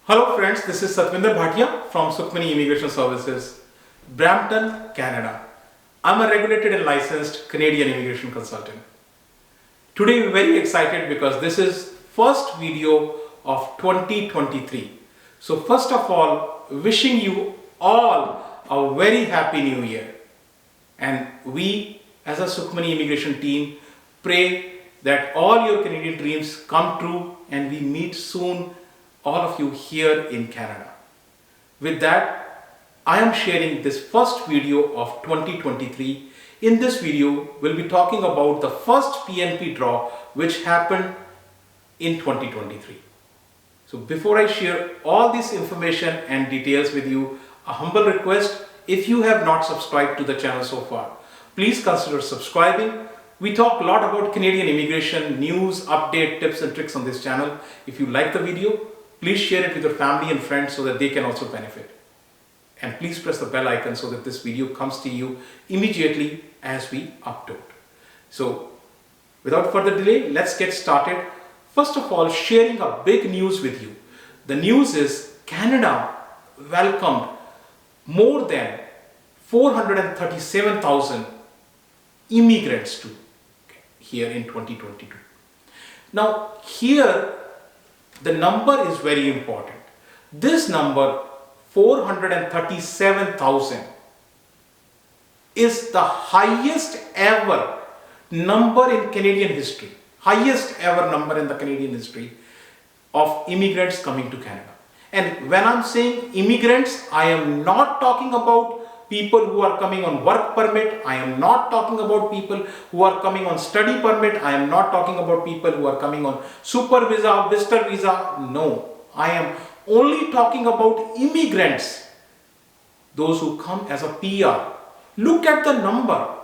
Hello friends, this is Bhatia from Sukhmani Immigration Services, Brampton, Canada. I'm a regulated and licensed Canadian immigration consultant. Today we're very excited because this is first video of 2023. So first of all, wishing you all a very happy new year. And we as a Sukhmani immigration team pray that all your Canadian dreams come true and we meet soon, all of you here in Canada. With that, I am sharing this first video of 2023. In this video, we'll be talking about the first PNP draw which happened in 2023. So before I share all this information and details with you, a humble request: if you have not subscribed to the channel so far, please consider subscribing. We talk a lot about Canadian immigration news, update, tips and tricks on this channel. If you like the video, please share it with your family and friends so that they can also benefit. And please press the bell icon so that this video comes to you immediately as we upload. So without further delay, let's get started. First of all, sharing a big news with you. The news is Canada welcomed more than 437,000 immigrants here in 2022. Now here, the number is very important. This number, 437,000, is the highest ever number in Canadian history. Highest ever number in the Canadian history of immigrants coming to Canada. And when I'm saying immigrants, I am not talking about people who are coming on work permit. I am not talking about people who are coming on study permit. I am not talking about people who are coming on super visa, visitor visa. No, I am only talking about immigrants, those who come as a PR. Look at the number,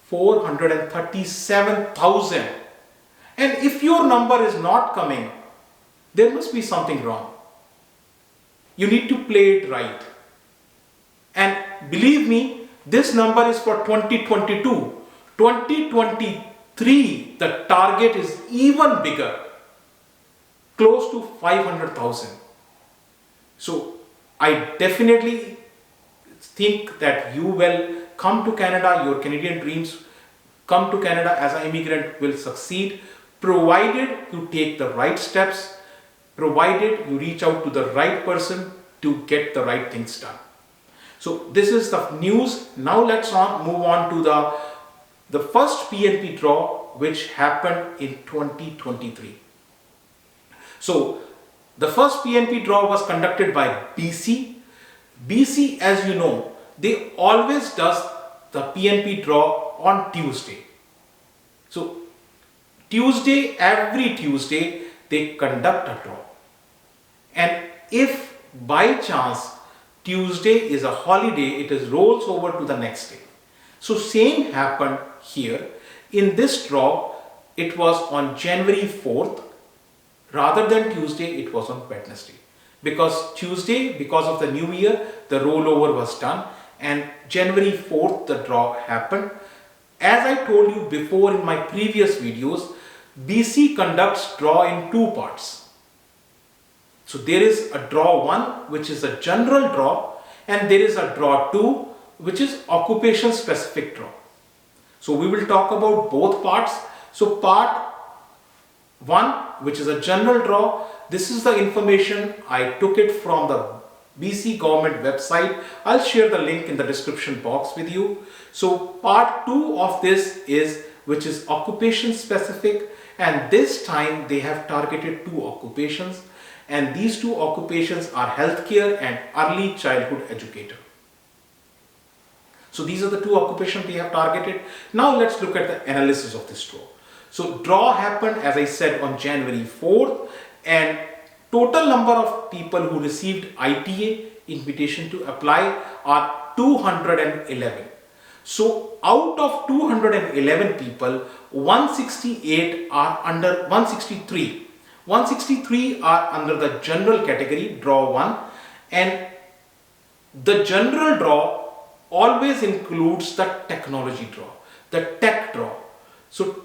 437,000. And if your number is not coming, there must be something wrong. You need to play it right. And believe me, this number is for 2022. 2023, the target is even bigger, close to 500,000. So I definitely think that you will come to Canada, your Canadian dreams come to Canada as an immigrant will succeed, provided you take the right steps, provided you reach out to the right person to get the right things done. So this is the news. Now let's move on to the first PNP draw which happened in 2023. So the first PNP draw was conducted by BC. BC, as you know, they always does the PNP draw on Tuesday. So every Tuesday, they conduct a draw. And if by chance Tuesday is a holiday, it rolls over to the next day. So same happened here. In this draw, it was on January 4th. Rather than Tuesday, it was on Wednesday. Because Tuesday, because of the new year, the rollover was done. And January 4th, the draw happened. As I told you before in my previous videos, BC conducts draw in two parts. So there is a draw 1, which is a general draw, and there is a draw 2, which is occupation specific draw. So we will talk about both parts. So part 1, which is a general draw, this is the information I took it from the BC government website. I'll share the link in the description box with you. So part 2 of this is which is occupation specific, and this time they have targeted 2 occupations. And these 2 occupations are healthcare and early childhood educator. So these are the 2 occupations they have targeted. Now let's look at the analysis of this draw. So draw happened, as I said, on January 4th, and total number of people who received ITA, invitation to apply, are 211. So out of 211 people, 168 are under 163. 163 are under the general category, draw 1, and the general draw always includes the technology draw, the tech draw. So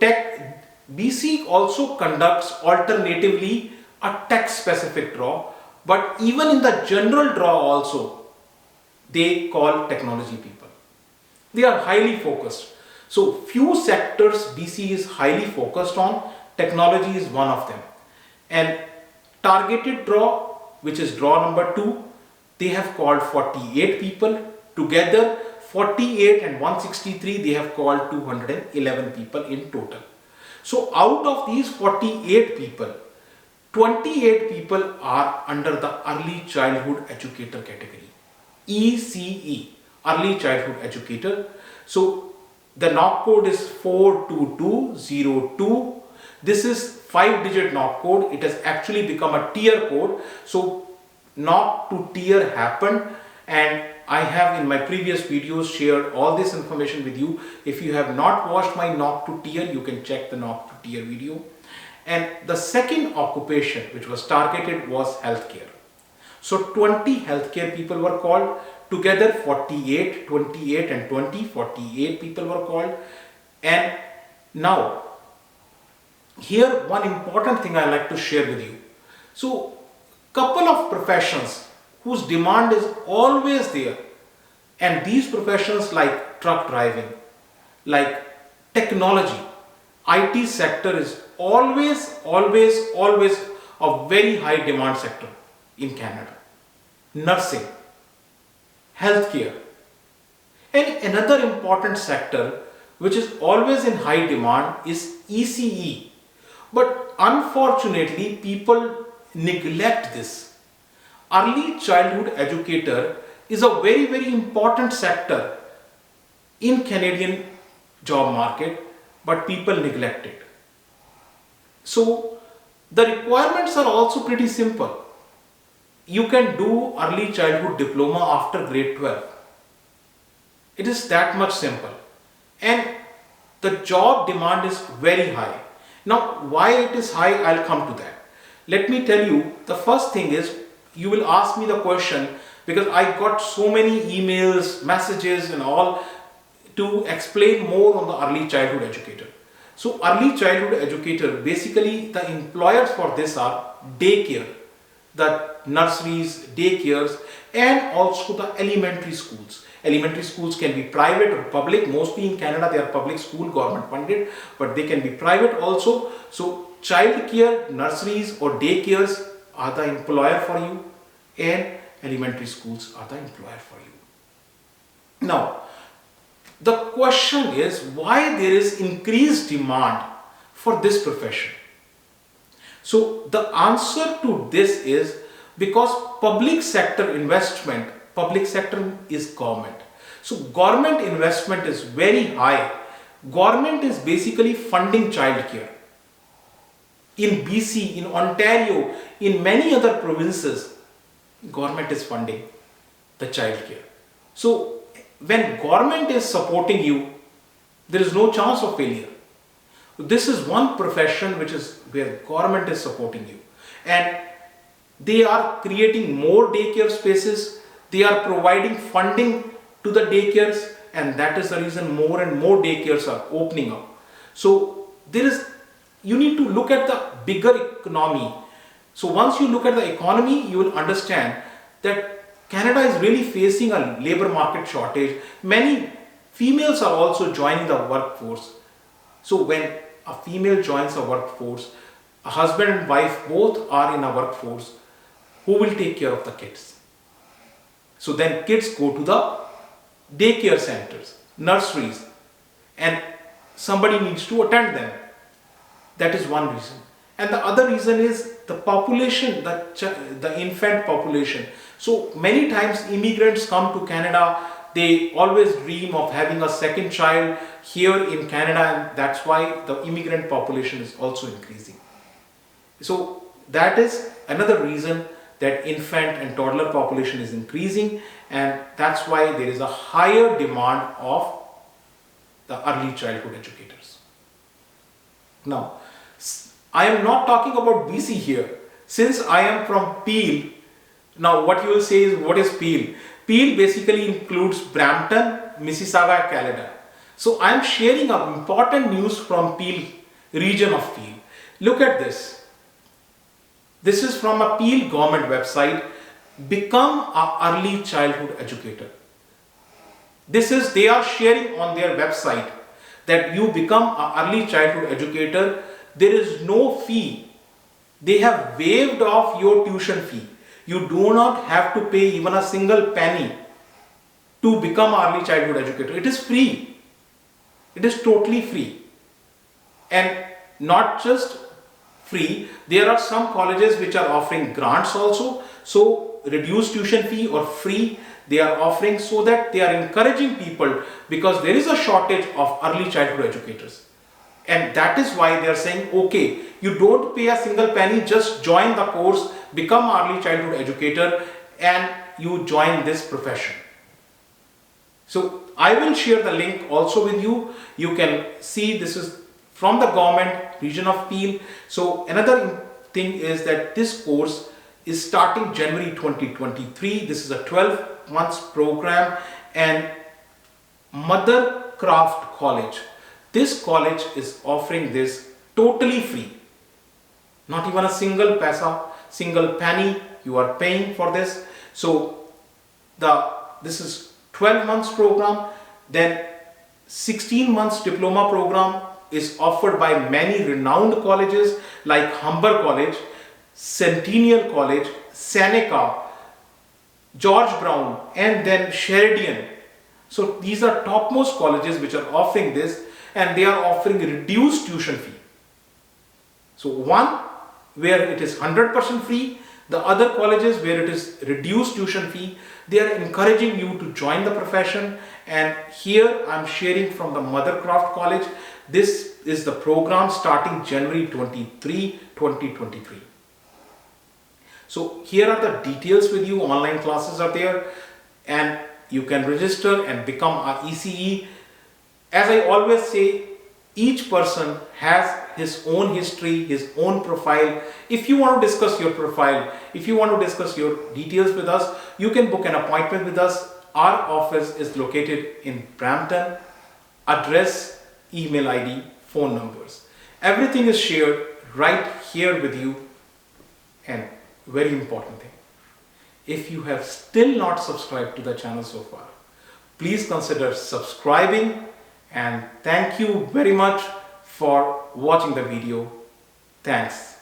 BC also conducts alternatively a tech specific draw, but even in the general draw also, they call technology people. They are highly focused. So few sectors BC is highly focused on, technology is one of them. And targeted draw, which is draw number 2, they have called 48 people. Together 48 and 163, they have called 211 people in total. So out of these 48 people, 28 people are under the early childhood educator category, ECE, early childhood educator. So the knock code is 42202. This is 5-digit knock code. It has actually become a tier code. So knock to tier happened, and I have in my previous videos shared all this information with you. If you have not watched my knock to tier, you can check the knock to tier video. And the second occupation which was targeted was healthcare. So 20 healthcare people were called. Together 48, 28 and 20, 48 people were called. And now here one important thing I like to share with you. So couple of professions whose demand is always there, and these professions like truck driving, like technology, IT sector is always a very high demand sector in Canada. Nursing, healthcare, and another important sector which is always in high demand is ECE. But unfortunately people neglect this. Early childhood educator is a very important sector in Canadian job market, but people neglect it. So the requirements are also pretty simple. You can do early childhood diploma after grade 12. It is that much simple. And the job demand is very high. Now, why it is high, I'll come to that. Let me tell you, the first thing is, you will ask me the question, because I got so many emails, messages and all to explain more on the early childhood educator. So early childhood educator, basically the employers for this are daycare, the nurseries, daycares, and also the elementary schools. Elementary schools can be private or public. Mostly in Canada they are public school, government funded, but they can be private also. So child care, nurseries or daycares are the employer for you, and elementary schools are the employer for you. Now, the question is why there is increased demand for this profession. So the answer to this is because public sector investment, public sector is government. So government investment is very high. Government is basically funding childcare. In BC, in Ontario, in many other provinces, government is funding the childcare. So when government is supporting you, there is no chance of failure. This is one profession which is where government is supporting you, and they are creating more daycare spaces. They are providing funding to the daycares, and that is the reason more and more daycares are opening up. So you need to look at the bigger economy. So once you look at the economy, you will understand that Canada is really facing a labor market shortage. Many females are also joining the workforce. So when a female joins a workforce, a husband and wife both are in a workforce, who will take care of the kids? So then kids go to the daycare centers, nurseries, and somebody needs to attend them. That is one reason. And the other reason is the population, the infant population. So many times immigrants come to Canada, they always dream of having a second child here in Canada, and that's why the immigrant population is also increasing. So that is another reason that infant and toddler population is increasing, and that's why there is a higher demand of the early childhood educators. Now, I am not talking about BC here. Since I am from Peel, now what you will say is, what is Peel? Peel basically includes Brampton, Mississauga, Canada. So I am sharing an important news from Peel, region of Peel. Look at this. This is from a Peel government website. Become an early childhood educator. They are sharing on their website that you become an early childhood educator. There is no fee. They have waived off your tuition fee. You do not have to pay even a single penny to become an early childhood educator. It is free. It is totally free. And not just free, there are some colleges which are offering grants also. So reduced tuition fee or free they are offering, so that they are encouraging people, because there is a shortage of early childhood educators. And that is why they are saying, okay, you don't pay a single penny, just join the course, become an early childhood educator, and you join this profession. So I will share the link also with you. You can see this is from the government region of Peel. So another thing is that this course is starting January 2023. This is a 12 months program, and Mother Craft College. This college is offering this totally free. Not even a single penny you are paying for this. So this is 12 months program. Then 16 months diploma program is offered by many renowned colleges like Humber College, Centennial College, Seneca, George Brown, and then Sheridan. So these are topmost colleges which are offering this, and they are offering reduced tuition fee. So one where it is 100% free, the other colleges where it is reduced tuition fee, they are encouraging you to join the profession. And here I am sharing from the Mothercraft College. This is the program starting January 23, 2023. So here are the details with you. Online classes are there, and you can register and become an ECE. As I always say, each person has his own history, his own profile. If you want to discuss your profile, if you want to discuss your details with us, you can book an appointment with us. Our office is located in Brampton. Address, email ID, phone numbers. Everything is shared right here with you. And very important thing, if you have still not subscribed to the channel so far, please consider subscribing. And thank you very much for watching the video. Thanks.